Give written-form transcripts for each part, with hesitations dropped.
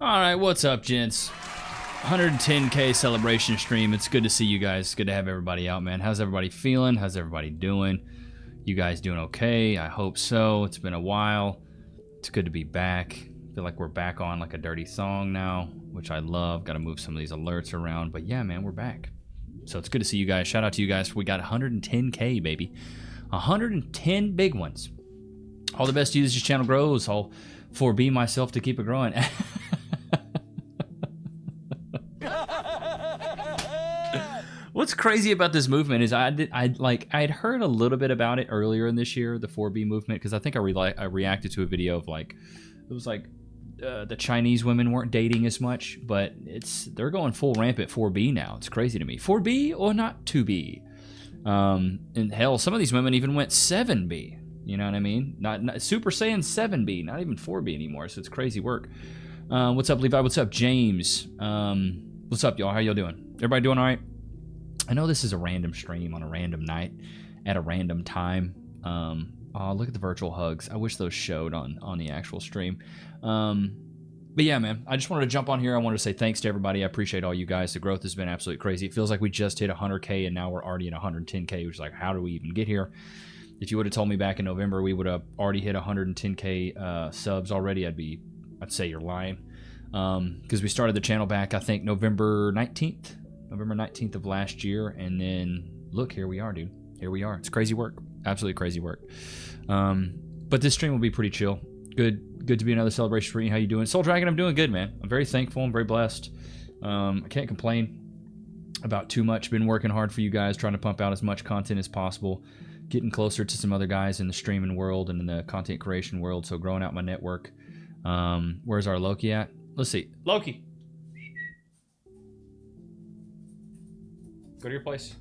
All right, what's up, gents? 110K celebration stream. It's good to see you guys. Good to have everybody out, man. How's everybody feeling? How's everybody doing? You guys doing okay? I hope so. It's been a while. It's good to be back. I feel like we're back on like a dirty song now, which I love. Got to move some of these alerts around. But yeah, man, we're back. So it's good to see you guys. Shout out to you guys. We got 110K, baby. 110 big ones. All the best to you as your channel grows. I'll 4B myself to keep it growing. What's crazy about this movement is I'd heard a little bit about it earlier in this year, the 4B movement, because I think I reacted to a video of like, it was like the Chinese women weren't dating as much, but they're going full rampant 4B now. It's crazy to me. 4B or not 2B? And hell, some of these women even went 7B. You know what I mean? Not Super Saiyan 7B, not even 4B anymore. So it's crazy work. What's up, Levi? What's up, James? What's up, y'all? How y'all doing? Everybody doing all right? I know this is a random stream on a random night at a random time. Oh, look at the virtual hugs. I wish those showed on the actual stream. But yeah, man, I just wanted to jump on here. I wanted to say thanks to everybody. I appreciate all you guys. The growth has been absolutely crazy. It feels like we just hit 100K and now we're already at 110K, which is like, how do we even get here? If you would have told me back in November we would have already hit 110K subs already, I'd say you're lying. Because we started the channel back, I think, November 19th of last year, and then look, here we are, dude. Here we are. It's crazy work. Absolutely crazy work. But this stream will be pretty chill. Good to be another celebration stream. How you doing? Soul Dragon, I'm doing good, man. I'm very thankful. I'm very blessed. I can't complain about too much. Been working hard for you guys, trying to pump out as much content as possible. Getting closer to some other guys in the streaming world and in the content creation world, so growing out my network. Where's our Loki at? Let's see. Loki! Go to your place.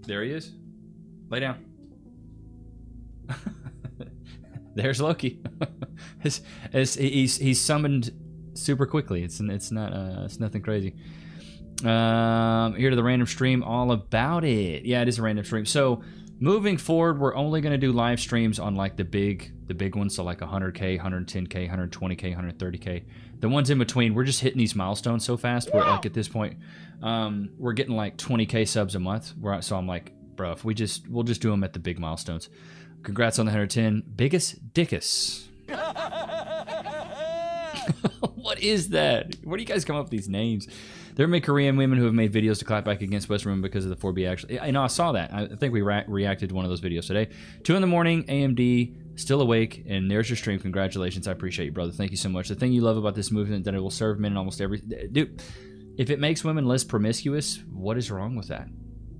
There he is. Lay down. There's Loki. He's summoned super quickly. It's nothing crazy. Here to the random stream, all about it. Yeah, it is a random stream. So moving forward, we're only going to do live streams on like the big ones, so like 100K, 110K, 120K, 130K. The ones in between, we're just hitting these milestones so fast. We're like at this point, we're getting like 20K subs a month. So I'm like, bro, if we'll just do them at the big milestones. Congrats on the 110. Biggest dickus. What is that? Where do you guys come up with these names? There are many Korean women who have made videos to clap back against Western women because of the 4B actually. I know, I saw that. I think we reacted to one of those videos today. 2 in the morning, AMD, still awake, and there's your stream. Congratulations. I appreciate you, brother. Thank you so much. The thing you love about this movement that it will serve men in almost every... Dude, if it makes women less promiscuous, what is wrong with that?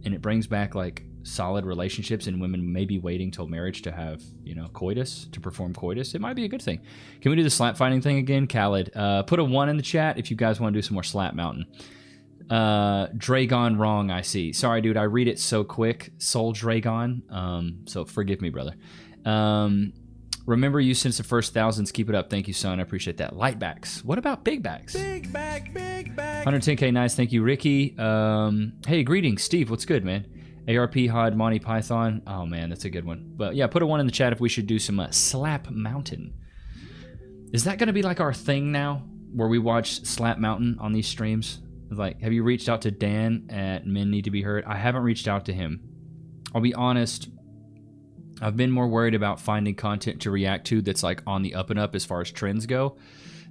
And it brings back, like, solid relationships and women maybe waiting till marriage to have, you know, coitus, to perform coitus. It might be a good thing. Can we do the slap fighting thing again? Khaled, put a 1 in the chat if you guys want to do some more slap mountain. Dragon wrong, I see. Sorry, dude, I read it so quick. Soul Dragon. So forgive me, brother. Remember you since the first thousands. Keep it up. Thank you, son. I appreciate that. Light backs. What about big backs? Big back, big back. 110K, nice. Thank you, Ricky. Hey, greetings, Steve. What's good, man? ARP Hod, Monty Python. Oh, man, that's a good one. But yeah, put a 1 in the chat if we should do some Slap Mountain. Is that going to be like our thing now, where we watch Slap Mountain on these streams? Like, have you reached out to Dan at Men Need to Be Heard? I haven't reached out to him. I'll be honest. I've been more worried about finding content to react to that's like on the up and up as far as trends go.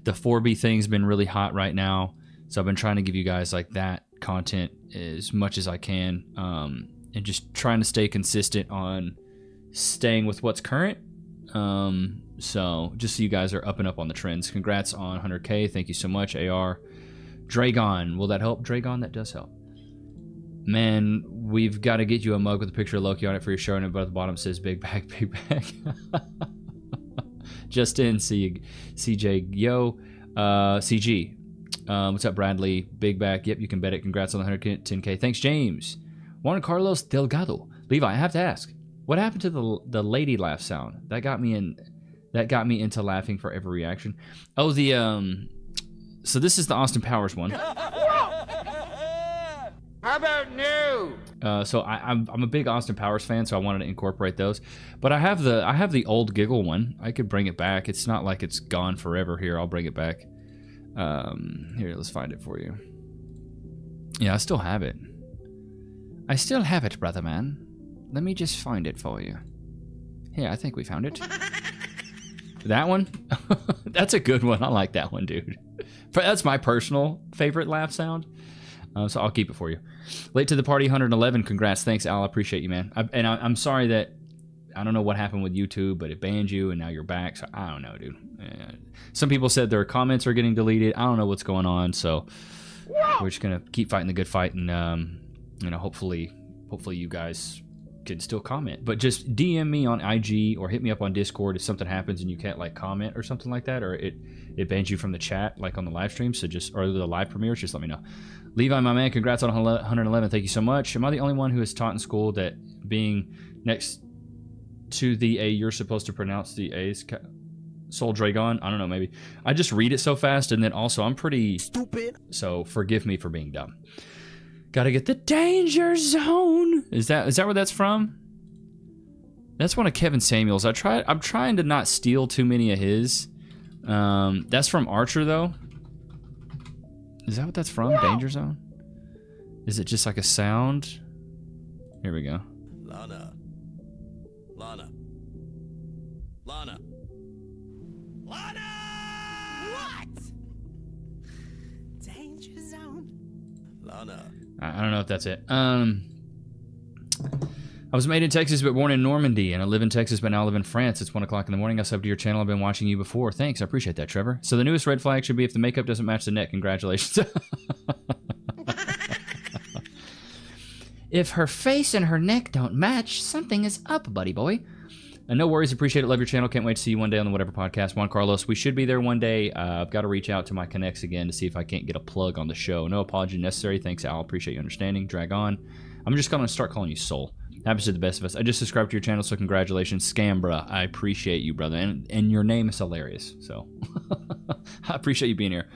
The 4B thing's been really hot right now, so I've been trying to give you guys like that content as much as I can, and just trying to stay consistent on staying with what's current. So just so you guys are up and up on the trends. Congrats on 100K. Thank you so much, AR. Dragon, will that help? Dragon, that does help. Man, we've got to get you a mug with a picture of Loki on it for your show, and but at the bottom says big bag, big bag. Just in, CJ, yo, CG. What's up, Bradley? Big back, yep, you can bet it. Congrats on the 110K. Thanks, James. Juan Carlos Delgado. Levi, I have to ask, what happened to the lady laugh sound? That got me into laughing for every reaction. Oh, so this is the Austin Powers one. How about new? So I'm a big Austin Powers fan, so I wanted to incorporate those. But I have the old giggle one. I could bring it back. It's not like it's gone forever here. I'll bring it back. Here, let's find it for you. Yeah, I still have it. I still have it, brother man. Let me just find it for you. Yeah, I think we found it. That one? That's a good one. I like that one, dude. That's my personal favorite laugh sound. So I'll keep it for you. Late to the party, 111. Congrats. Thanks, Al. I appreciate you, man. I'm sorry that I don't know what happened with YouTube, but it banned you, and now you're back. So I don't know, dude. Some people said their comments are getting deleted. I don't know what's going on. So we're just gonna keep fighting the good fight, and you know, hopefully you guys can still comment. But just DM me on IG or hit me up on Discord if something happens and you can't like comment or something like that, or it bans you from the chat like on the live stream. So just, or the live premieres, just let me know. Levi, my man, congrats on 111. Thank you so much. Am I the only one who is taught in school that being next to the A, you're supposed to pronounce the A's? Soul Dragon? I don't know, maybe. I just read it so fast, and then also I'm pretty stupid, so forgive me for being dumb. Gotta get the danger zone. Is that where that's from? That's one of Kevin Samuel's. I'm trying to not steal too many of his. That's from Archer though. Is that what that's from? Whoa. Danger zone? Is it just like a sound? Here we go. Lana. What? Danger zone. Lana. I don't know if that's it. I was made in Texas but born in Normandy, and I live in Texas but now live in France. It's 1 o'clock in the morning. I subbed to your channel. I've been watching you before. Thanks, I appreciate that, Trevor. So the newest red flag should be if the makeup doesn't match the neck. Congratulations. If her face and her neck don't match, something is up, buddy boy. And no worries, appreciate it, love your channel. Can't wait to see you one day on the Whatever Podcast. Juan Carlos, we should be there one day. I've got to reach out to my connects again to see if I can't get a plug on the show. No apology necessary. Thanks, Al. Appreciate your understanding. Drag on. I'm just going to start calling you Soul. Happens to the best of us. I just subscribed to your channel, so congratulations. Scambra, I appreciate you, brother. And your name is hilarious, so I appreciate you being here.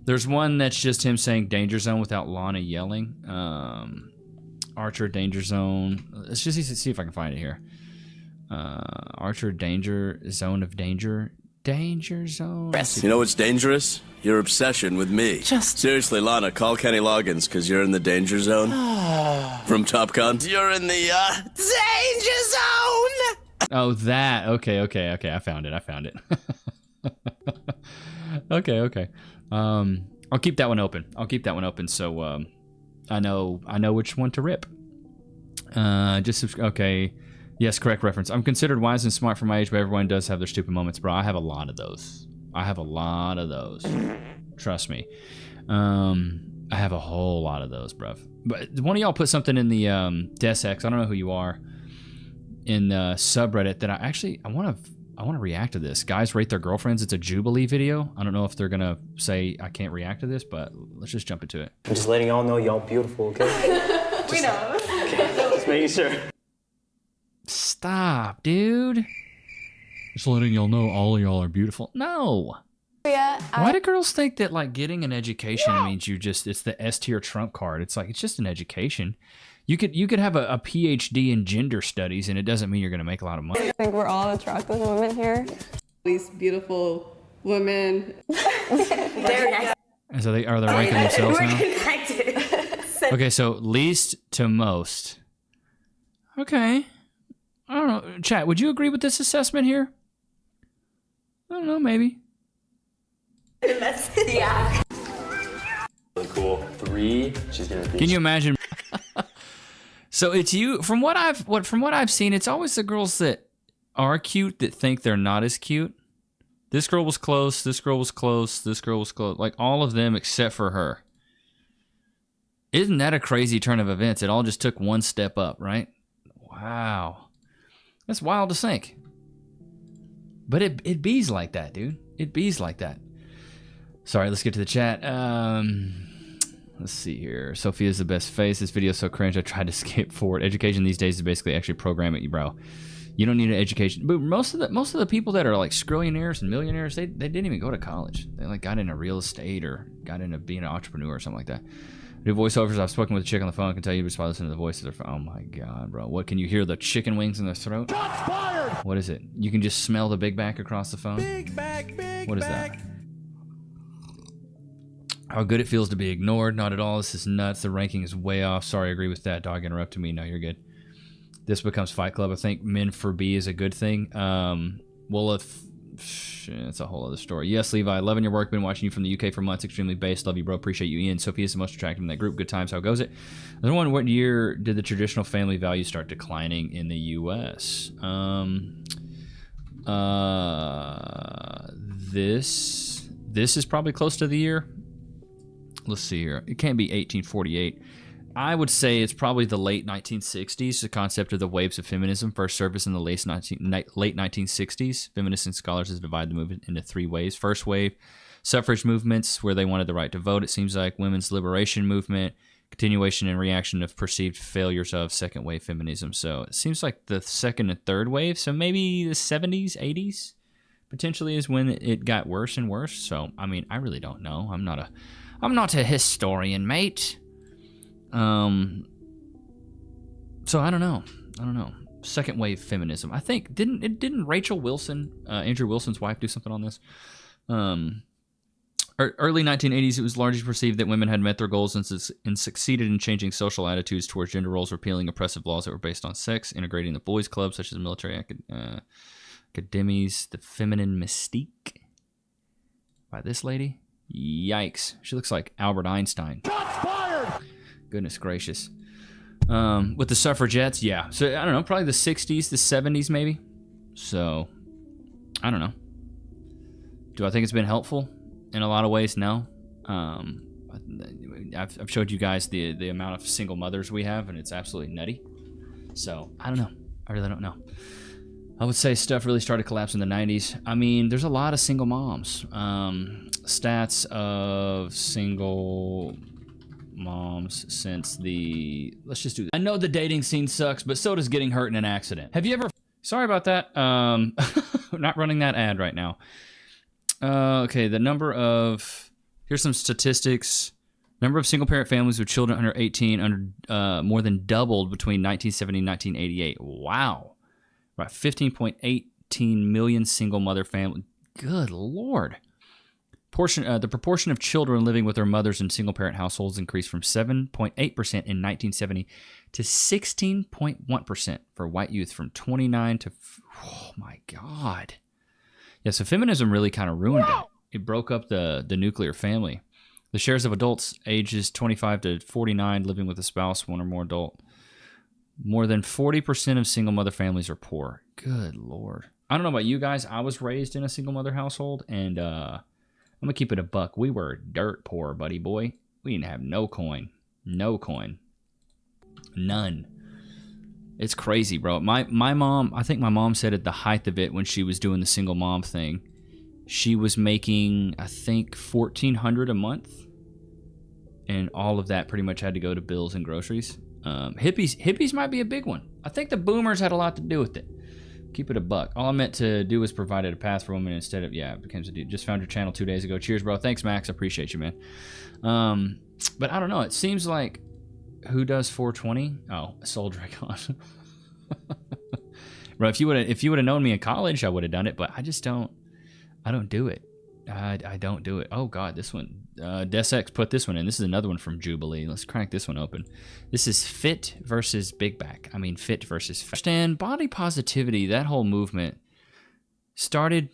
There's one that's just him saying Danger Zone without Lana yelling. Archer, Danger Zone. Let's just see if I can find it here. Archer, Danger, Zone of Danger. Danger Zone. You know what's dangerous? Your obsession with me. Seriously, Lana, call Kenny Loggins, because you're in the danger zone. From Top Gun. You're in the, danger zone! Oh, that. Okay. I found it. Okay. I'll keep that one open. So, I know which one to rip. Okay. Yes, correct reference. I'm considered wise and smart for my age, but everyone does have their stupid moments, bro. I have a lot of those. Trust me. I have a whole lot of those, bruv. But one of y'all put something in the DesX, I don't know who you are, in the subreddit that I want to react to this. Guys rate their girlfriends. It's a Jubilee video. I don't know if they're gonna say I can't react to this, but let's just jump into it. I'm just letting y'all know y'all beautiful, okay? We know. Okay. Just making sure. Stop, dude. Just letting y'all know all of y'all are beautiful. No. Yeah. Why do girls think that like getting an education means it's the S tier trump card? It's like, it's just an education. You could have a PhD in gender studies and it doesn't mean you're gonna make a lot of money. I think we're all attractive women here. These beautiful women. Very nice. And so are they ranking themselves We're now? connected. Okay, so least to most. Okay. I don't know. Chat, would you agree with this assessment here? I don't know, maybe. Yeah. Really cool. 3. She's gonna be. Can you imagine? So it's you. From what I've seen, it's always the girls that are cute that think they're not as cute. This girl was close. This girl was close. This girl was close. Like all of them except for her. Isn't that a crazy turn of events? It all just took one step up, right? Wow. That's wild to think. But it bees like that, dude. It bees like that. Sorry, let's get to the chat. Let's see here. Sophia's the best face. This video's so cringe, I tried to skip forward. Education these days is basically actually programming you, bro. You don't need an education. But most of the people that are like scrillionaires and millionaires, they didn't even go to college. They like got into real estate or got into being an entrepreneur or something like that. Do voiceovers. I've spoken with a chick on the phone. I can tell you just by listening to the voice of their phone. Oh my god, bro. What, can you hear the chicken wings in their throat? Shots fired! What is it? You can just smell the Big Mac across the phone? Big Mac, Big Mac. What is that? How good it feels to be ignored. Not at all. This is nuts. The ranking is way off. Sorry, I agree with that. Dog interrupted me. No, you're good. This becomes Fight Club. I think men for B is a good thing. Well, if... It's a whole other story. Yes, Levi. Loving your work. Been watching you from the UK for months. Extremely based. Love you, bro. Appreciate you, Ian. Sophie is the most attractive in that group. Good times. How goes it? Another one. What year did the traditional family values start declining in the U.S.? This is probably close to the year. Let's see here. It can't be 1848. I would say it's probably the late 1960s. The concept of the waves of feminism first surfaced in the late 1960s. Feminists and scholars have divided the movement into three waves. First wave, suffrage movements, where they wanted the right to vote. It seems like women's liberation movement, continuation and reaction of perceived failures of second wave feminism. So it seems like the second and third wave. So maybe the 70s, 80s potentially is when it got worse and worse. So, I mean, I really don't know. I'm not a historian, mate. So I don't know. Second wave feminism. I think didn't Rachel Wilson, Andrew Wilson's wife, do something on this? Early 1980s, it was largely perceived that women had met their goals and succeeded in changing social attitudes towards gender roles, repealing oppressive laws that were based on sex, integrating the boys' clubs such as military academies, the feminine mystique. By this lady? Yikes. She looks like Albert Einstein. Goodness gracious. With the suffragettes, yeah. So, I don't know, probably the 60s, the 70s maybe. So, I don't know. Do I think it's been helpful? In a lot of ways, no. I've showed you guys the amount of single mothers we have, and it's absolutely nutty. So, I don't know. I really don't know. I would say stuff really started collapsing in the 90s. I mean, there's a lot of single moms. Stats of single moms since the... Let's just do that. I know the dating scene sucks, but so does getting hurt in an accident. Have you ever... Sorry about that. Not running that ad right now. Okay, the number of... Here's some statistics. Number of single-parent families with children under 18 more than doubled between 1970 and 1988. Wow. Right, 15.18 million single-mother families. Good Lord. The proportion of children living with their mothers in single-parent households increased from 7.8% in 1970 to 16.1% for white youth from 29 to... Oh, my God. Yeah, so feminism really kind of ruined it. It broke up the nuclear family. The shares of adults ages 25 to 49 living with a spouse, one or more adult. More than 40% of single mother families are poor. Good Lord. I don't know about you guys. I was raised in a single mother household, and I'm going to keep it a buck. We were dirt poor, buddy boy. We didn't have no coin. No coin. None. It's crazy, bro. My mom, I think my mom said at the height of it when she was doing the single mom thing, she was making, I think, $1,400 a month. And all of that pretty much had to go to bills and groceries. Hippies might be a big one. I think the boomers had a lot to do with it. Keep it a buck. All I meant to do was provided a path for women instead of, yeah, it becomes a dude. Just found your channel 2 days ago. Cheers, bro. Thanks, Max. I appreciate you, man. But I don't know. It seems like, who does 420? Oh, Soul Dragon. Bro, if you would have known me in college, I would have done it, but I just don't. I don't do it. I don't do it. Oh God, this one. DesX put this one in. This is another one from Jubilee. Let's crank this one open. This is fit versus big back. I mean, fit versus fat. Understand body positivity. That whole movement started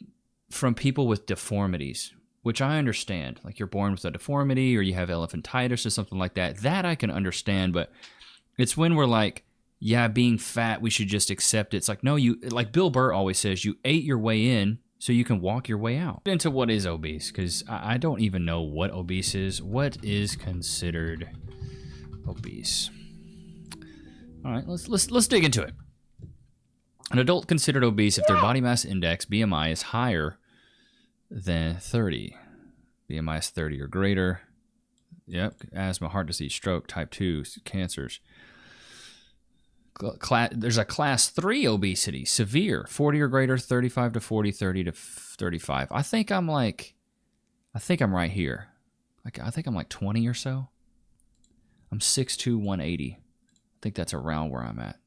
from people with deformities, which I understand. Like you're born with a deformity, or you have elephantitis or something like that. That I can understand. But it's when we're like, yeah, being fat, we should just accept it. It's like, no, you, like Bill Burr always says, you ate your way in so you can walk your way out. Into what is obese, because I don't even know what obese is. What is considered obese? All right, let's dig into it. An adult considered obese if their body mass index, BMI, is higher than 30. BMI is 30 or greater. Yep, asthma, heart disease, stroke, type 2, cancers. There's a class 3 obesity, severe, 40 or greater, 35 to 40, 30 to 35. I think I'm right here. I think I'm like 20 or so. I'm 6'2", 180. I think that's around where I'm at.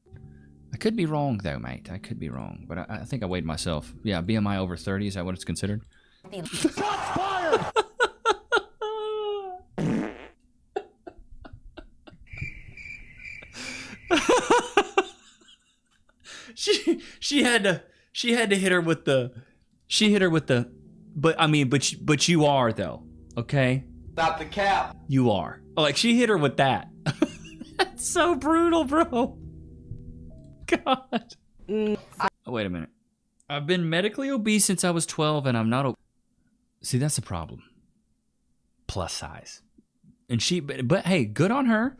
I could be wrong though, mate. I could be wrong, but I think I weighed myself. Yeah, BMI over 30, is that what it's considered? Shots fired! she had to hit her with the, but you are though, okay? Stop the cap. You are. Like, she hit her with that. That's so brutal, bro. God. Wait a minute. I've been medically obese since I was 12 and I'm not See, that's the problem. Plus size. And but hey, good on her.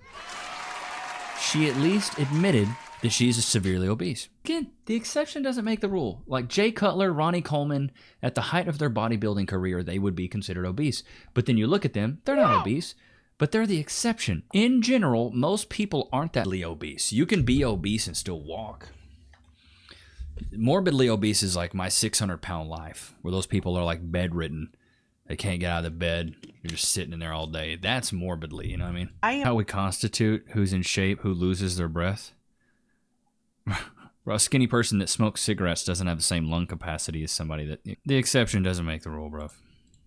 She at least admitted that she's severely obese. Again, the exception doesn't make the rule. Like Jay Cutler, Ronnie Coleman, at the height of their bodybuilding career, they would be considered obese. But then you look at them, they're not obese, but they're the exception. In general, most people aren't that obese. You can be obese and still walk. Morbidly obese is like my 600-pound life, where those people are like bedridden. They can't get out of the bed. You're just sitting in there all day. That's morbidly, you know what I mean? How we constitute who's in shape, who loses their breath. A skinny person that smokes cigarettes doesn't have the same lung capacity as somebody that... The exception doesn't make the rule, bro.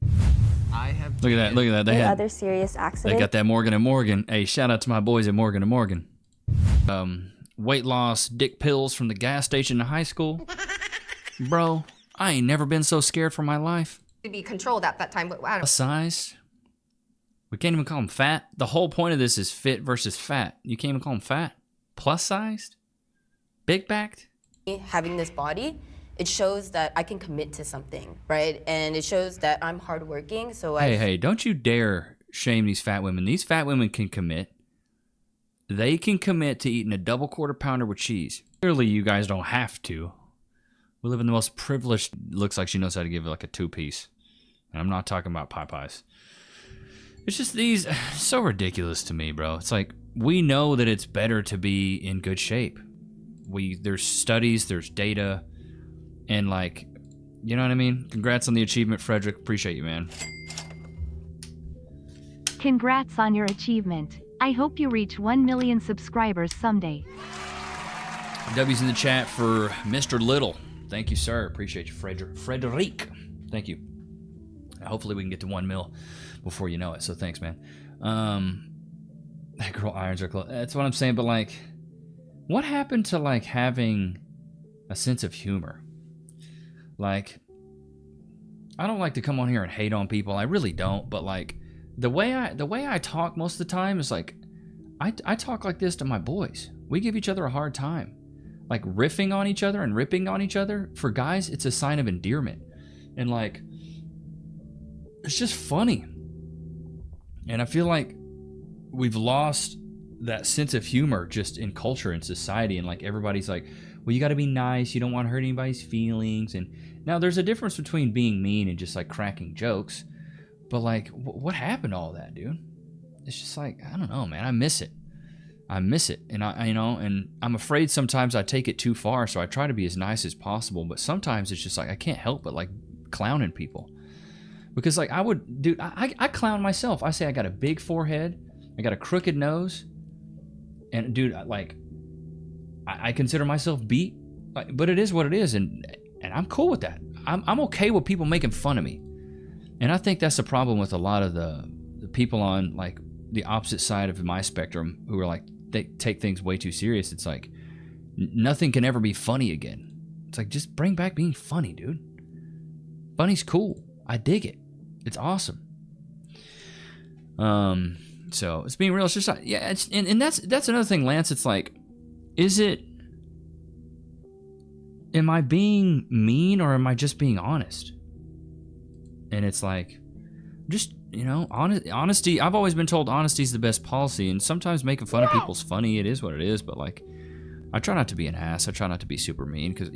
Look at that. They had other serious accident. They got that Morgan & Morgan. Hey, shout out to my boys at Morgan & Morgan. Weight loss dick pills from the gas station in high school. Bro, I ain't never been so scared for my life. To be controlled at that time, but wow. Size. We can't even call them fat. The whole point of this is fit versus fat. You can't even call them fat. Plus sized? Big backed? Having this body, it shows that I can commit to something, right? And it shows that I'm hardworking, so Hey, don't you dare shame these fat women. These fat women can commit. They can commit to eating a double quarter pounder with cheese. Clearly, you guys don't have to. We live in the most privileged... Looks like she knows how to give it like a two-piece. And I'm not talking about Popeyes. It's just these... So ridiculous to me, bro. It's like, we know that it's better to be in good shape. There's studies, there's data, and like, you know what I mean? Congrats on the achievement, Frederick. Appreciate you, man. Congrats on your achievement. I hope you reach 1 million subscribers someday. W's in the chat for Mr. Little. Thank you, sir. Appreciate you, Frederick. Thank you. Hopefully we can get to 1 mil before you know it. So thanks, man. That girl irons are close. That's what I'm saying. But like, what happened to like having a sense of humor? Like, I don't like to come on here and hate on people. I really don't. But like, the way I talk most of the time is like, I talk like this to my boys. We give each other a hard time. Like riffing on each other and ripping on each other. For guys, it's a sign of endearment. And like, it's just funny. And I feel like we've lost that sense of humor just in culture and society. And like, everybody's like, well, you got to be nice. You don't want to hurt anybody's feelings. And now there's a difference between being mean and just like cracking jokes. But like, what happened to all that, dude? It's just like, I don't know, man. I miss it. And and I'm afraid sometimes I take it too far. So I try to be as nice as possible. But sometimes it's just like, I can't help but like clowning people. Because like I clown myself. I say I got a big forehead. I got a crooked nose. And dude, I consider myself beat. But it is what it is. And I'm cool with that. I'm okay with people making fun of me. And I think that's the problem with a lot of the people on like the opposite side of my spectrum who are like, they take things way too serious. It's like, nothing can ever be funny again. It's like, just bring back being funny, dude. Funny's cool. I dig it. It's awesome. So it's being real. It's just, yeah. It's, and that's another thing, Lance. It's like, am I being mean or am I just being honest? And it's like, just, honesty. I've always been told honesty is the best policy, and sometimes making fun of people's funny. It is what it is. But like, I try not to be an ass. I try not to be super mean because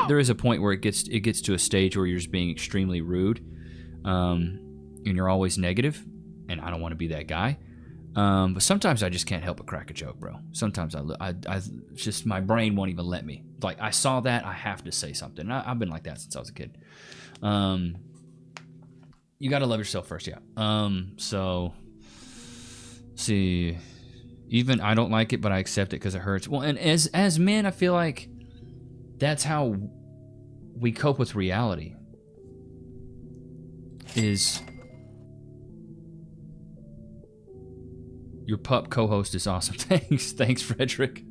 there is a point where it gets to a stage where you're just being extremely rude, and you're always negative, and I don't want to be that guy. But sometimes I just can't help but crack a joke, bro. Sometimes I just, my brain won't even let me. Like, I saw that, I have to say something. I've been like that since I was a kid. You gotta love yourself first, yeah. So, see, even I don't like it, but I accept it because it hurts. Well, and as men, I feel like that's how we cope with reality. Is your pup co-host is awesome. Thanks, Frederick.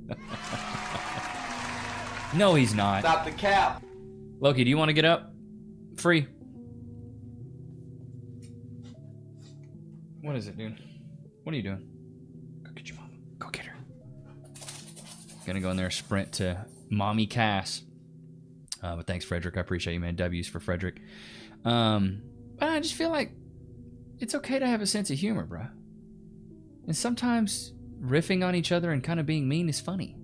No, he's not. Stop the cap. Loki, do you want to get up? Free. What is it, dude? What are you doing? Go get your mom. Go get her. Gonna go in there, sprint to Mommy Cass. But thanks, Frederick. I appreciate you, man. W's for Frederick. But I just feel like it's okay to have a sense of humor, bro. And sometimes riffing on each other and kind of being mean is funny.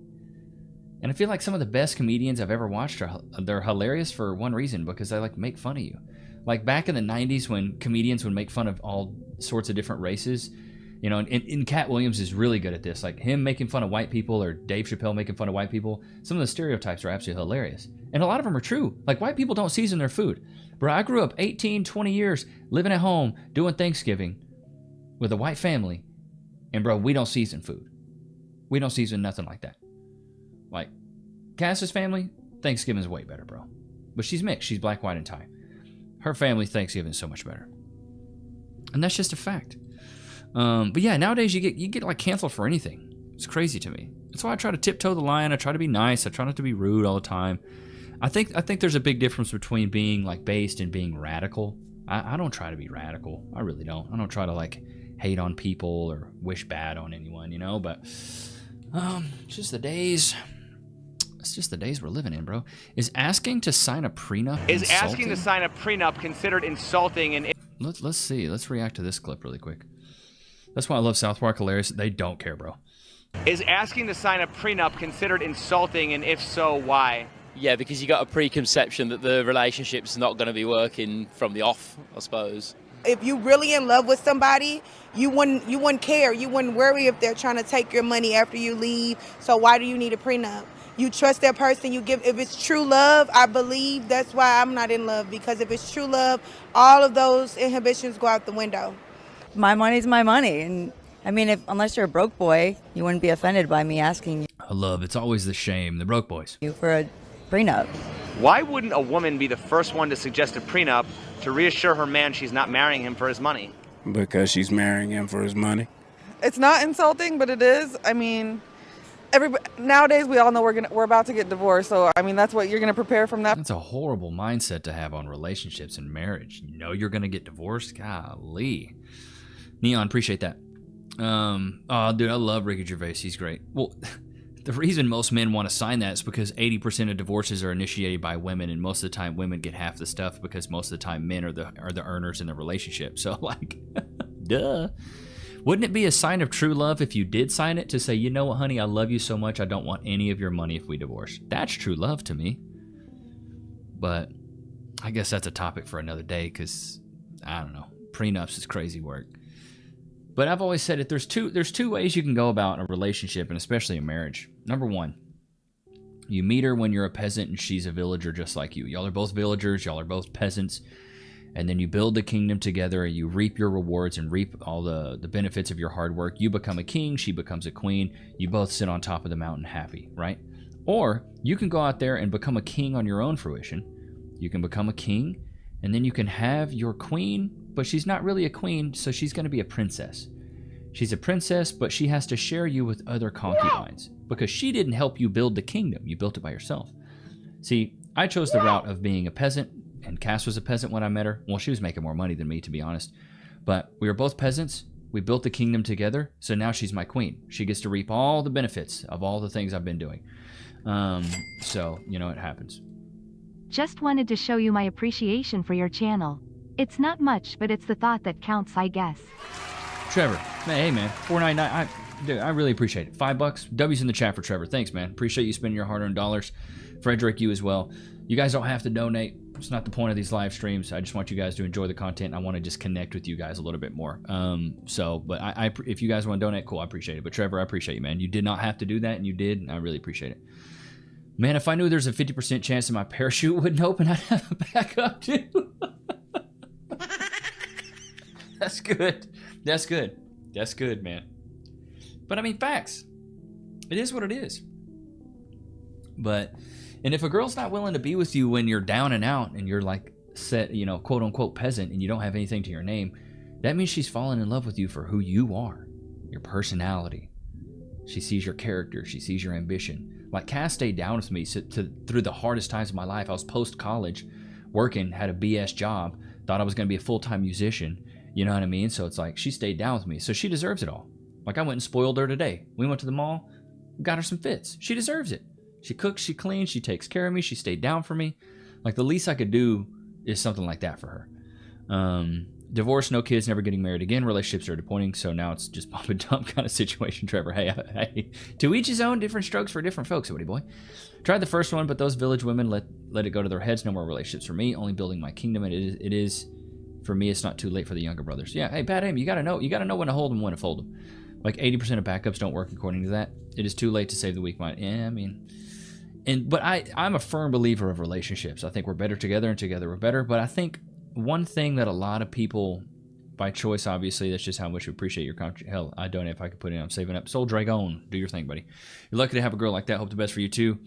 And I feel like some of the best comedians I've ever watched they're hilarious for one reason, because they like make fun of you. Like back in the 90s when comedians would make fun of all sorts of different races, you know, and Cat Williams is really good at this. Like him making fun of white people or Dave Chappelle making fun of white people. Some of the stereotypes are absolutely hilarious. And a lot of them are true. Like white people don't season their food. Bro, I grew up 18, 20 years living at home doing Thanksgiving with a white family. And bro, we don't season food. We don't season nothing like that. Like, Cass's family, Thanksgiving's way better, bro. But she's mixed. She's black, white, and Thai. Her family, Thanksgiving's so much better. And that's just a fact. But yeah, nowadays you get like canceled for anything. It's crazy to me. That's why I try to tiptoe the line. I try to be nice. I try not to be rude all the time. I think there's a big difference between being like based and being radical. I don't try to be radical. I really don't. I don't try to like hate on people or wish bad on anyone, you know, but it's just the days. It's just the days we're living in, bro. Is asking to sign a prenup Is insulting? asking to sign a prenup considered insulting? And Let's see. Let's react to this clip really quick. That's why I love South Park. Hilarious. They don't care, bro. is asking to sign a prenup considered insulting? And if so, why? Yeah, because you got a preconception that the relationship's not going to be working from the off, I suppose. If you really in love with somebody, you wouldn't care. You wouldn't worry if they're trying to take your money after you leave. So why do you need a prenup? You trust that person. If it's true love, I believe that's why I'm not in love, because if it's true love, all of those inhibitions go out the window. My money's my money, and I mean, unless you're a broke boy, you wouldn't be offended by me asking I love it's always the shame, the broke boys. you for a prenup. Why wouldn't a woman be the first one to suggest a prenup to reassure her man she's not marrying him for his money? Because she's marrying him for his money. It's not insulting, but it is. I mean, nowadays we all know we're about to get divorced, so I mean that's what you're gonna prepare from that. That's a horrible mindset to have on relationships and marriage. You know you're gonna get divorced. Golly, Neon, appreciate that. Oh, dude, I love Ricky Gervais. He's great. Well, the reason most men want to sign that is because 80% of divorces are initiated by women, and most of the time women get half the stuff because most of the time men are the earners in the relationship. So like, duh. Wouldn't it be a sign of true love if you did sign it to say, you know what, honey, I love you so much, I don't want any of your money if we divorce? That's true love to me. But I guess that's a topic for another day because, I don't know, prenups is crazy work. But I've always said it, there's two ways you can go about a relationship, and especially a marriage. Number one, you meet her when you're a peasant and she's a villager just like you. Y'all are both villagers, y'all are both peasants. And then you build the kingdom together and you reap your rewards and reap all the benefits of your hard work. You become a king, she becomes a queen. You both sit on top of the mountain happy, right? Or you can go out there and become a king on your own fruition. You can become a king, and then you can have your queen, but she's not really a queen, so she's going to be a princess. She's a princess, but she has to share you with other concubines because she didn't help you build the kingdom. You built it by yourself. See, I chose the route of being a peasant, and Cass was a peasant when I met her. Well, she was making more money than me, to be honest. But we were both peasants. We built the kingdom together, so now she's my queen. She gets to reap all the benefits of all the things I've been doing. So, you know, it happens. Just wanted to show you my appreciation for your channel. It's not much, but it's the thought that counts, I guess. Trevor, hey man, $4.99. Dude, I really appreciate it. $5. W's in the chat for Trevor. Thanks, man. Appreciate you spending your hard-earned dollars. Frederick, you as well. You guys don't have to donate. It's not the point of these live streams. I just want you guys to enjoy the content. I want to just connect with you guys a little bit more. But if you guys want to donate, cool, I appreciate it. But Trevor, I appreciate you, man. You did not have to do that, and you did, and I really appreciate it. Man, if I knew there's a 50% chance that my parachute wouldn't open, I'd have a backup too. That's good. That's good. That's good, man. But I mean, facts. It is what it is. And if a girl's not willing to be with you when you're down and out and you're like set, you know, quote unquote peasant, and you don't have anything to your name, that means she's fallen in love with you for who you are, your personality. She sees your character. She sees your ambition. Like, Cass stayed down with me through the hardest times of my life. I was post-college, working, had a BS job, thought I was going to be a full-time musician. You know what I mean? So it's like, she stayed down with me. So she deserves it all. Like, I went and spoiled her today. We went to the mall, got her some fits. She deserves it. She cooks, she cleans, she takes care of me, she stayed down for me. Like, the least I could do is something like that for her. Divorce, no kids, never getting married again. Relationships are disappointing, so now it's just pop and dump kind of situation, Trevor. Hey, to each his own, different strokes for different folks, buddy boy. Tried the first one, but those village women let it go to their heads. No more relationships for me, only building my kingdom. And it is for me, it's not too late for the younger brothers. Yeah, hey, bad aim, you gotta know when to hold them, when to fold them. Like, 80% of backups don't work according to that. It is too late to save the weak mind. Yeah, I mean, but I'm a firm believer of relationships. I think we're better together, and together we're better. But I think one thing that a lot of people, by choice, obviously, that's just how much we appreciate your contribution. Hell, I donate if I could put it in. I'm saving up. Soul Dragon, do your thing, buddy. You're lucky to have a girl like that. Hope the best for you too.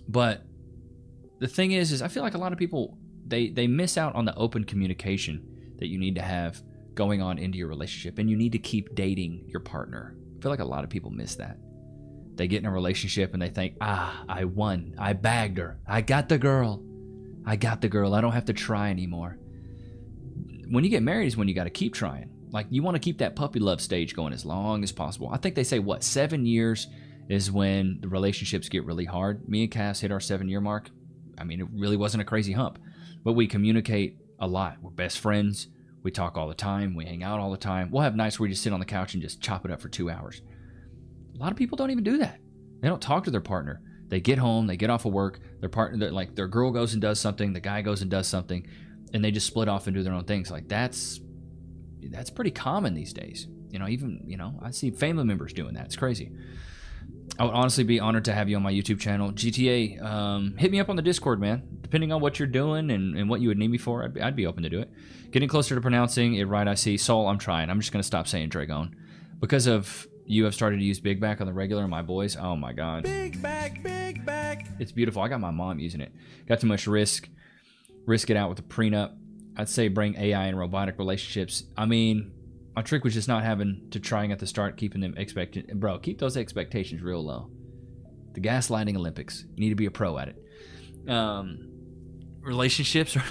But the thing is I feel like a lot of people, they miss out on the open communication that you need to have going on into your relationship, and you need to keep dating your partner. I feel like a lot of people miss that. They get in a relationship and they think, I won. I bagged her. I got the girl. I don't have to try anymore. When you get married is when you got to keep trying. Like, you want to keep that puppy love stage going as long as possible. I think they say, 7 years is when the relationships get really hard. Me and Cass hit our 7-year mark. I mean, it really wasn't a crazy hump, but we communicate a lot. We're best friends. We talk all the time. We hang out all the time. We'll have nights where we just sit on the couch and just chop it up for 2 hours. A lot of people don't even do that. They don't talk to their partner. They get home, they get off of work, their girl goes and does something, the guy goes and does something, and they just split off and do their own things. Like, that's pretty common these days. I see family members doing that. It's crazy. I would honestly be honored to have you on my YouTube channel. GTA, hit me up on the Discord, man. Depending on what you're doing and what you would need me for, I'd be open to do it. Getting closer to pronouncing it right, I see. Soul, I'm trying. I'm just going to stop saying Dragon. Because of you have started to use Big Back on the regular, my boys. Oh my God. Big Back. It's beautiful. I got my mom using it. Got too much risk it out with a prenup. I'd say bring AI and robotic relationships. I mean, my trick was just not having to trying at the start, keeping them bro, keep those expectations real low. The gaslighting Olympics. You need to be a pro at it. Relationships are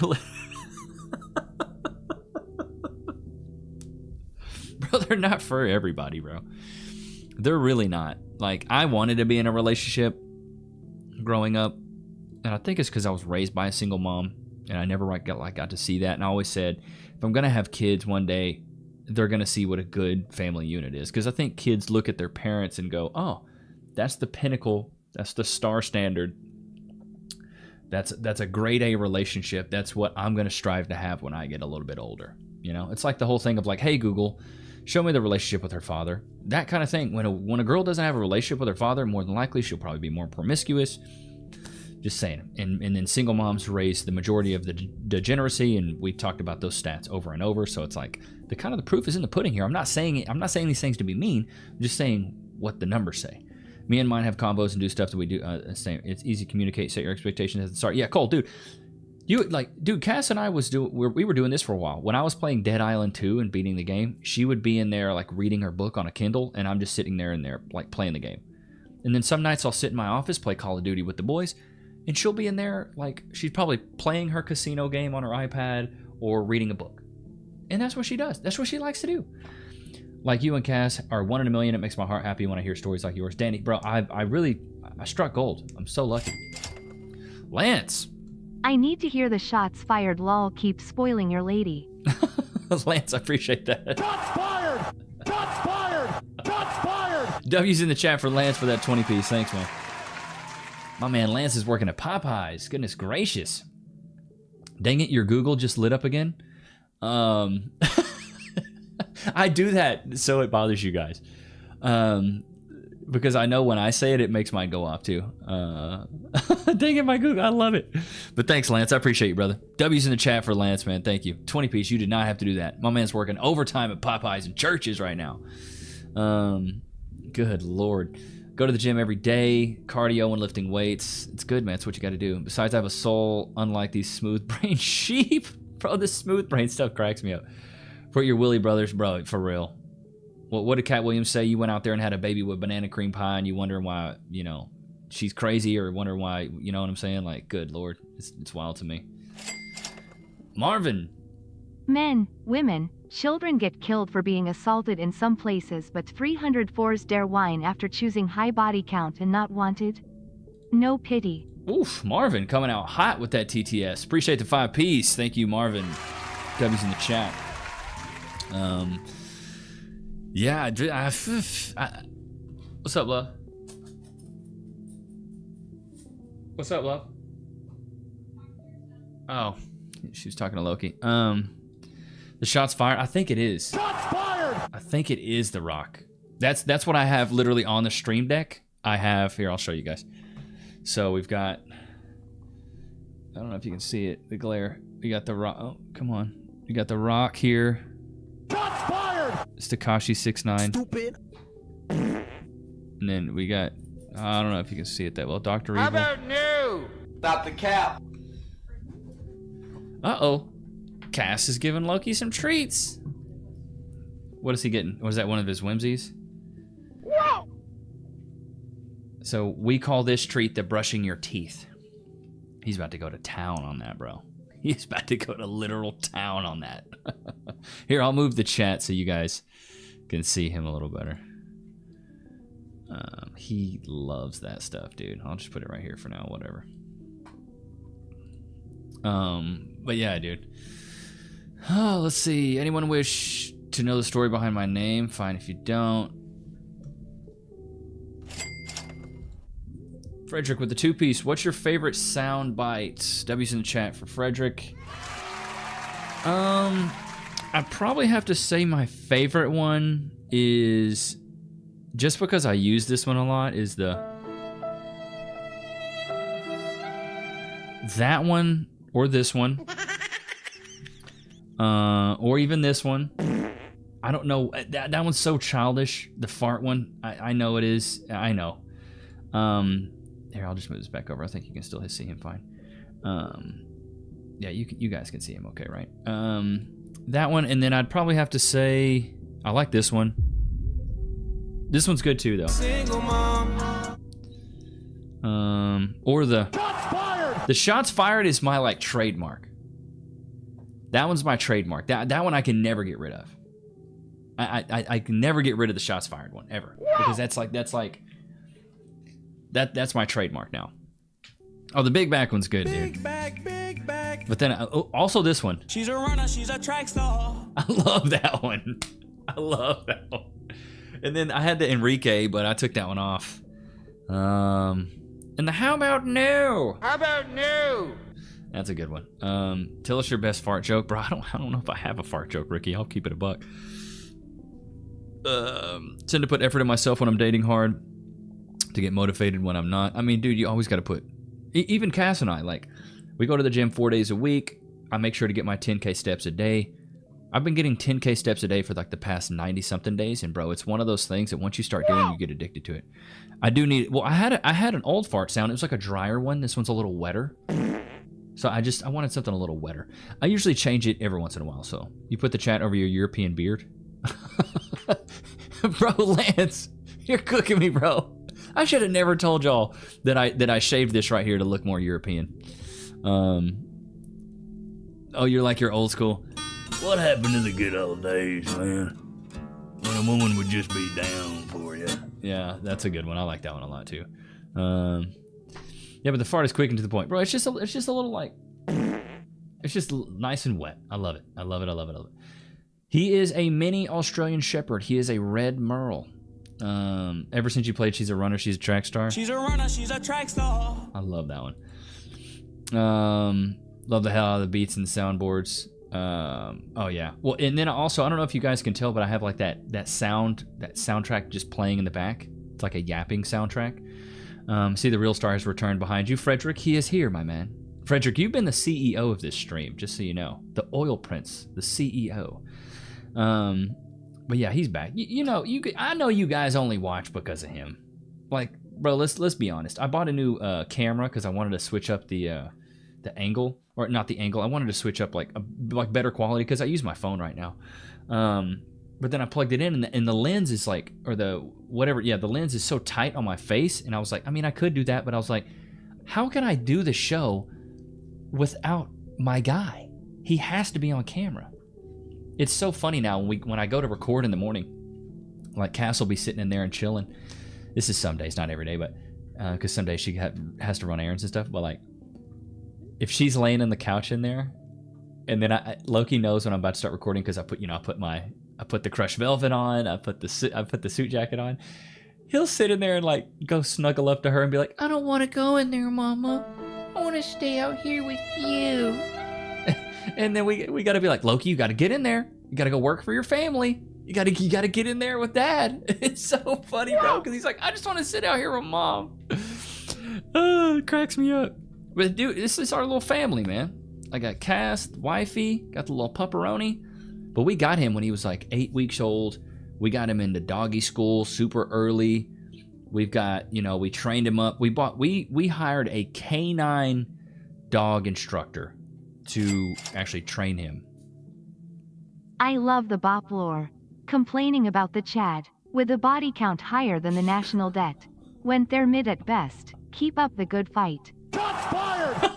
bro, they're not for everybody, bro. They're really not. Like, I wanted to be in a relationship growing up, and I think it's because I was raised by a single mom, and I never got to see that. And I always said, if I'm gonna have kids one day, they're gonna see what a good family unit is. Because I think kids look at their parents and go, oh, that's the pinnacle, that's the star standard, that's a grade A relationship. That's what I'm gonna strive to have when I get a little bit older. It's like the whole thing of like, hey Google, show me the relationship with her father. That kind of thing. When a girl doesn't have a relationship with her father, more than likely she'll probably be more promiscuous. Just saying. And then single moms raise the majority of the degeneracy, and we've talked about those stats over and over. So it's like the proof is in the pudding here. I'm not saying these things to be mean. I'm just saying what the numbers say. Me and mine have combos and do stuff that we do. It's easy to communicate, set your expectations at the start. Yeah, Cole, dude. Cass and I we were doing this for a while. When I was playing Dead Island 2 and beating the game, she would be in there like reading her book on a Kindle, and I'm just sitting there like playing the game. And then some nights I'll sit in my office, play Call of Duty with the boys, and she'll be in there like she's probably playing her casino game on her iPad or reading a book. And that's what she does. That's what she likes to do. Like, you and Cass are 1 in a million. It makes my heart happy when I hear stories like yours. Danny, bro, I struck gold. I'm so lucky. Lance. I need to hear the shots fired. Lol, keep spoiling your lady. Lance, I appreciate that. Shots fired! Shots fired! Shots fired! W's in the chat for Lance for that 20 piece. Thanks, man. My man Lance is working at Popeyes. Goodness gracious. Dang it, your Google just lit up again. I do that so it bothers you guys. Because I know when I say it, it makes mine go off too. Dang it, my Google. I love it. But thanks, Lance. I appreciate you, brother. W's in the chat for Lance, man. Thank you. 20 piece. You did not have to do that. My man's working overtime at Popeyes and churches right now. Good Lord. Go to the gym every day. Cardio and lifting weights. It's good, man. It's what you got to do. Besides, I have a soul unlike these smooth brain sheep. Bro, this smooth brain stuff cracks me up. For your Willie brothers, bro, for real. What did Cat Williams say? You went out there and had a baby with banana cream pie, and you wondering why, you know, she's crazy, or wondering why, you know what I'm saying? Like, good Lord, it's wild to me. Marvin. Men, women, children get killed for being assaulted in some places, but 304s dare whine after choosing high body count and not wanted. No pity. Oof, Marvin coming out hot with that TTS. Appreciate the 5 piece. Thank you, Marvin. W's in the chat. Yeah, what's up, love? What's up, love? Oh, she was talking to Loki. The shots fired. I think it is. Shots fired. I think it is The Rock. That's what I have literally on the stream deck. I have here. I'll show you guys. So we've got. I don't know if you can see it. The glare. We got The Rock. Oh, come on. We got The Rock here. Shots fired. It's Tekashi 6ix9ine. Stupid. And then we got. I don't know if you can see it that well. Dr. Evil. How about new? Stop the cap. Uh-oh. Cass is giving Loki some treats. What is he getting? Was that one of his whimsies? Whoa. So we call this treat the brushing your teeth. He's about to go to town on that, bro. He's about to go to literal town on that. Here, I'll move the chat so you guys can see him a little better. He loves that stuff, dude. I'll just put it right here for now, whatever. But yeah, dude. Oh, let's see. Anyone wish to know the story behind my name? Fine if you don't. Frederick with the 2-piece. What's your favorite sound bite? W's in the chat for Frederick. I probably have to say my favorite one is, just because I use this one a lot, is that one or this one. Or even this one. I don't know. That one's so childish. The fart one. I know it is. I know. Here, I'll just move this back over. I think you can still see him fine. Yeah, you guys can see him okay, right? That one, and then I'd probably have to say I like this one. This one's good too, though. Single mom. Or the Shots fired. The shots fired is my like trademark. That one's my trademark. That one I can never get rid of. I can never get rid of the shots fired one ever, because that's my trademark now. Oh, the big back one's good, dude. Big back. But then also this one. She's a runner. She's a track star. I love that one. I love that one. And then I had the Enrique, but I took that one off. And the how about new? How about new? That's a good one. Tell us your best fart joke, bro. I don't know if I have a fart joke, Ricky. I'll keep it a buck. Tend to put effort in myself when I'm dating hard, to get motivated when I'm not. I mean, dude, you always got to put. Even Cass and I, like, we go to the gym 4 days a week. I make sure to get my 10K steps a day. I've been getting 10K steps a day for like the past 90-something days, and bro, it's one of those things that once you start doing, you get addicted to it. I do need. Well, I had an old fart sound. It was like a drier one. This one's a little wetter. So I wanted something a little wetter. I usually change it every once in a while. So you put the chat over your European beard. Bro, Lance, you're cooking me, bro. I should have never told y'all that I shaved this right here to look more European. Oh, you're like you're old school. What happened to the good old days, man? When a woman would just be down for you. Yeah, that's a good one. I like that one a lot too. Yeah, but the fart is quick and to the point, bro. It's just a little like, it's just nice and wet. I love it. I love it. I love it. I love it. He is a mini Australian Shepherd. He is a red merle. Ever since you played She's a Runner, She's a Track Star. She's a runner. She's a track star. I love that one. Love the hell out of the beats and the soundboards. Oh yeah. Well, and then also, I don't know if you guys can tell, but I have like that soundtrack just playing in the back. It's like a yapping soundtrack. See, the real star has returned behind you. Frederick, he is here, my man. Frederick, you've been the CEO of this stream, just so you know. The Oil Prince, the CEO. But yeah, he's back. I know you guys only watch because of him. Like, bro, let's be honest. I bought a new camera because I wanted to switch up the angle, or not the angle. I wanted to switch up like better quality because I use my phone right now. but then I plugged it in, and the lens is like, or the whatever, yeah, the lens is so tight on my face, and I was like, I mean, I could do that, but I was like, how can I do the show without my guy? He has to be on camera. It's so funny now when I go to record in the morning, like Cass will be sitting in there and chilling. This is some days, not every day, but because some days she has to run errands and stuff. But like, if she's laying on the couch in there, and then Loki knows when I'm about to start recording because I put the crushed velvet on, I put the suit jacket on. He'll sit in there and like go snuggle up to her and be like, I don't want to go in there, Mama. I want to stay out here with you. And then we got to be like, Loki, you got to get in there. You got to go work for your family. You got to get in there with Dad. It's so funny, bro, because he's like, I just want to sit out here with Mom. Oh, it cracks me up. But dude, this is our little family, man. I got Cass, wifey, got the little pupperoni. But we got him when he was like 8 weeks old. We got him into doggy school super early. We've got, we trained him up. We hired a canine dog instructor to actually train him. I love the bop lore. Complaining about the Chad, with a body count higher than the national debt. When they're mid at best, keep up the good fight. Shots fired!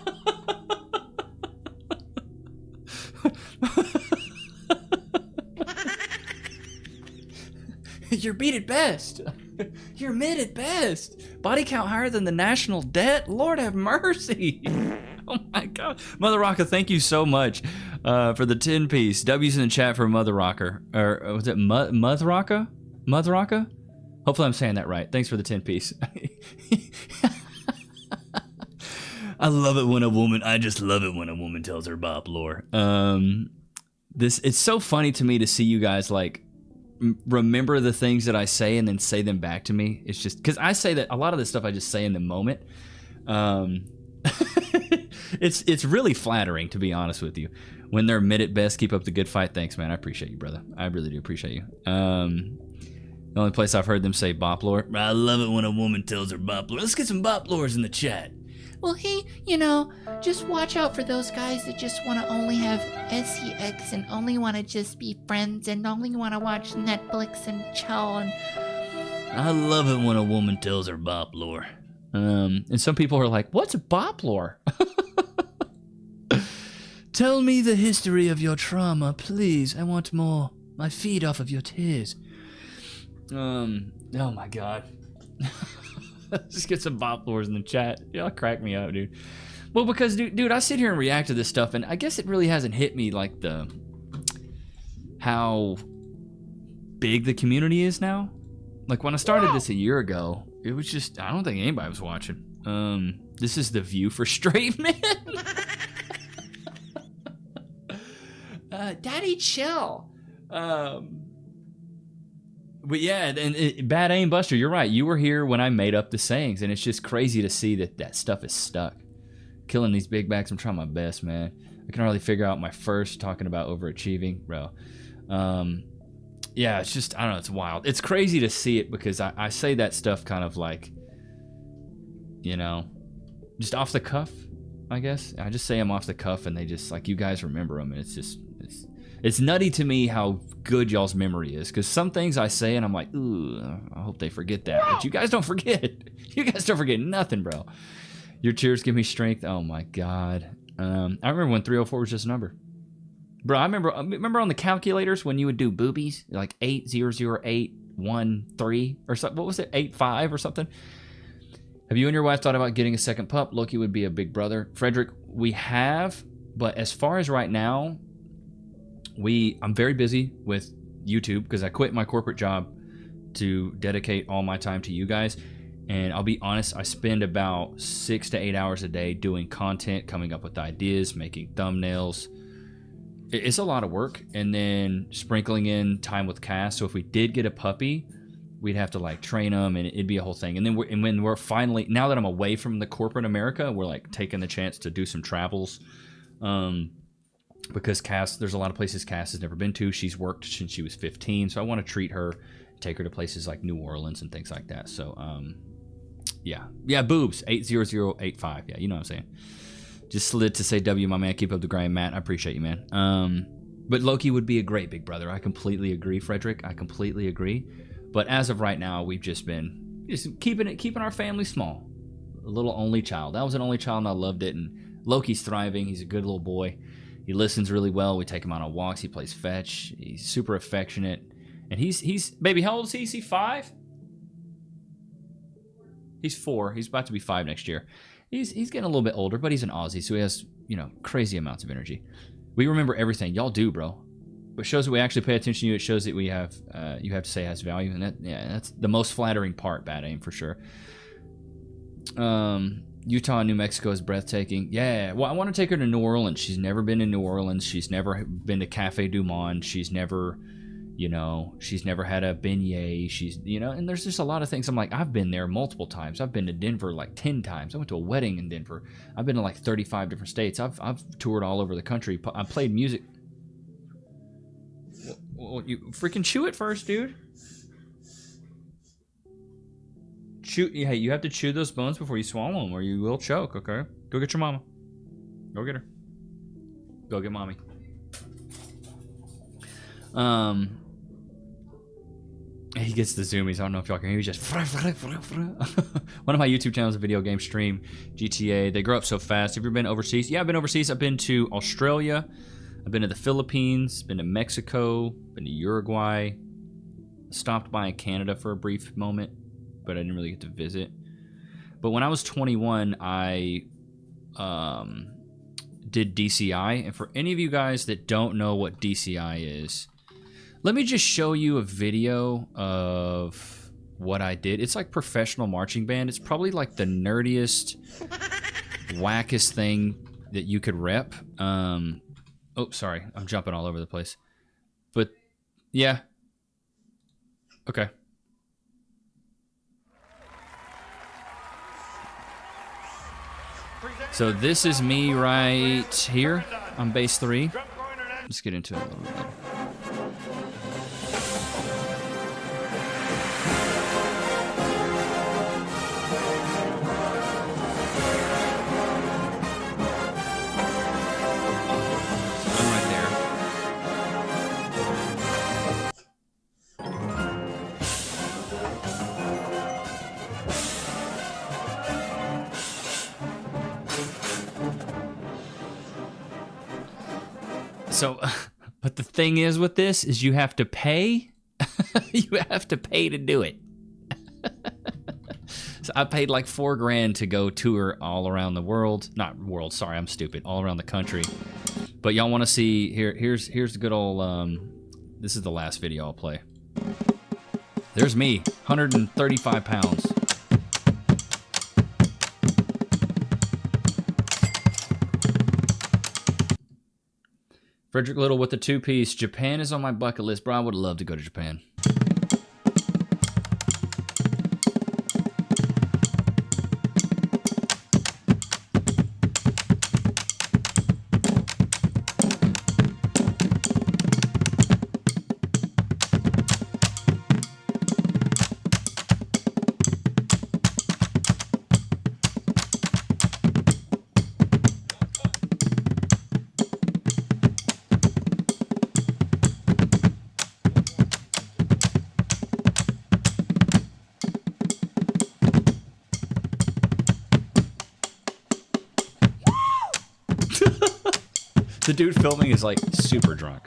You're beat at best. You're mid at best. Body count higher than the national debt? Lord have mercy. Oh my God. Mother Rocka, thank you so much for the 10-piece. W's in the chat for Mother Rocker. Or was it Mother Rocka? Mother Rocka? Hopefully I'm saying that right. Thanks for the 10-piece. I love it when I just love it when a woman tells her bop lore. It's so funny to me to see you guys like remember the things that I say and then say them back to me. It's just because I say that a lot of this stuff I just say in the moment. It's really flattering, to be honest with you. When they're mid at best, keep up the good fight. Thanks, man. I appreciate you, brother. I really do appreciate you. The only place I've heard them say bop lore. I love it when a woman tells her bop lore. Let's get some bop lores in the chat. Well, hey, just watch out for those guys that just want to only have sex and only want to just be friends and only want to watch Netflix and chill. And I love it when a woman tells her bop lore. And some people are like, what's bop lore? Tell me the history of your trauma, please. I want more. I feed off of your tears. Oh my God. Just get some bop lores in the chat. Y'all crack me up, dude. Well, because, dude, I sit here and react to this stuff, and I guess it really hasn't hit me like how big the community is now. Like, when I started this a year ago, it was just, I don't think anybody was watching. This is the view for straight men. Daddy, chill. But yeah, and Bad Aim Buster, you're right. You were here when I made up the sayings, and it's just crazy to see that stuff is stuck. Killing these big bags, I'm trying my best, man. I can hardly figure out my first talking about overachieving, bro. Yeah, it's just, I don't know, it's wild. It's crazy to see it because I say that stuff kind of like, just off the cuff, I guess. I just say them off the cuff, and they just, like, you guys remember them, and it's just, it's nutty to me how good y'all's memory is, because some things I say and I'm like, ooh, I hope they forget that. But you guys don't forget. You guys don't forget nothing, bro. Your cheers give me strength. Oh my God. I remember when 304 was just a number. Bro, I remember on the calculators when you would do boobies, like 800813 or something. What was it? 85 or something? Have you and your wife thought about getting a second pup? Loki would be a big brother. Frederick, we have, but as far as right now, I'm very busy with YouTube because I quit my corporate job to dedicate all my time to you guys. And I'll be honest, I spend about 6 to 8 hours a day doing content, coming up with ideas, making thumbnails. It's a lot of work. And then sprinkling in time with Cass. So if we did get a puppy, we'd have to like train them and it'd be a whole thing. And then when we're finally, now that I'm away from the corporate America, we're like taking the chance to do some travels. Because Cass, there's a lot of places Cass has never been to. She's worked since she was 15, so I want to treat her, take her to places like New Orleans and things like that. So, yeah, boobs 80085. Yeah, you know what I'm saying. Just slid to say W, my man. Keep up the grind, Matt. I appreciate you, man. But Loki would be a great big brother. I completely agree, Frederick. I completely agree. But as of right now, we've just been keeping our family small. A little only child. I was an only child and I loved it. And Loki's thriving. He's a good little boy. He listens really well. We take him out on walks. He plays fetch. He's super affectionate. And he's baby, how old is he? Is he 5? He's 4. He's about to be 5 next year. He's getting a little bit older, but he's an Aussie, so he has, crazy amounts of energy. We remember everything. Y'all do, bro. It shows that we actually pay attention to you. It shows that we have, you have to say has value. And that's the most flattering part, Bad Aim, for sure. Utah and New Mexico is breathtaking. Yeah, well, I want to take her to New Orleans. She's never been in New Orleans. She's never been to Cafe Du Monde. She's never, she's never had a beignet. She's, and there's just a lot of things. I'm like, I've been there multiple times. I've been to Denver like 10 times. I went to a wedding in Denver. I've been to like 35 different states. I've toured all over the country. I played music. Well, you freaking chew it first, dude. Hey, you have to chew those bones before you swallow them, or you will choke. Okay, go get your mama. Go get her. Go get mommy. He gets the zoomies. I don't know if y'all can hear. He's just one of my YouTube channels, a video game stream, GTA. They grow up so fast. Have you ever been overseas? Yeah, I've been overseas. I've been to Australia. I've been to the Philippines. Been to Mexico. Been to Uruguay. Stopped by in Canada for a brief moment, but I didn't really get to visit. But when I was 21, I did DCI. And for any of you guys that don't know what DCI is, let me just show you a video of what I did. It's like professional marching band. It's probably like the nerdiest, wackest thing that you could rep. Oh, sorry. I'm jumping all over the place. But, yeah. Okay. So this is me right here on base 3. Let's get into it a little bit. So, but the thing is with this is you have to pay. You have to pay to do it. So I paid like $4,000 to go tour all around the world. Not world, sorry, I'm stupid. All around the country. But y'all want to see, here's the good old, this is the last video I'll play. There's me, 135 pounds. Frederick Little with the 2-piece. Japan is on my bucket list, bro. I would love to go to Japan. The dude filming is like super drunk.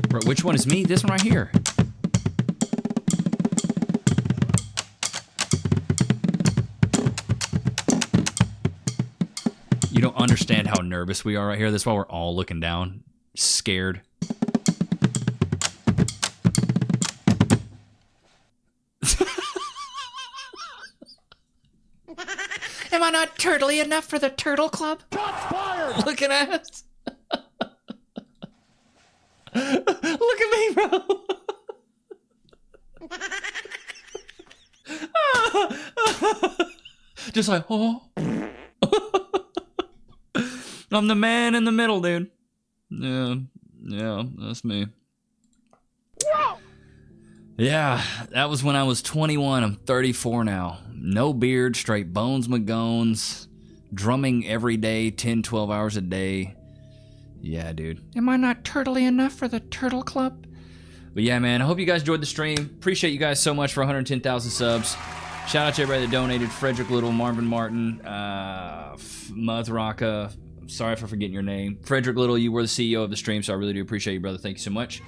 Bro, which one is me? This one right here. You don't understand how nervous we are right here. That's why we're all looking down, scared. Am I not turtly enough for the Turtle Club? Shots fired! Look at us. Look at me, bro. Just like, oh. I'm the man in the middle, dude. Yeah, that's me. Yeah, that was when I was 21. I'm 34 now. No beard, straight bones McGones. drumming every day, 10, 12 hours a day. Yeah, dude. Am I not turtly enough for the Turtle Club? But yeah, man, I hope you guys enjoyed the stream. Appreciate you guys so much for 110,000 subs. Shout out to everybody that donated. Frederick Little, Marvin Martin, Muthraka. Sorry for forgetting your name. Frederick Little, you were the CEO of the stream, so I really do appreciate you, brother. Thank you so much.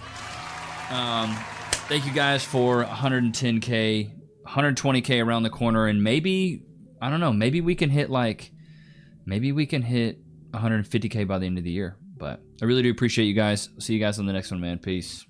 Thank you guys for 110K, 120K around the corner, and maybe, I don't know, maybe we can hit 150K by the end of the year. But I really do appreciate you guys. See you guys on the next one, man. Peace.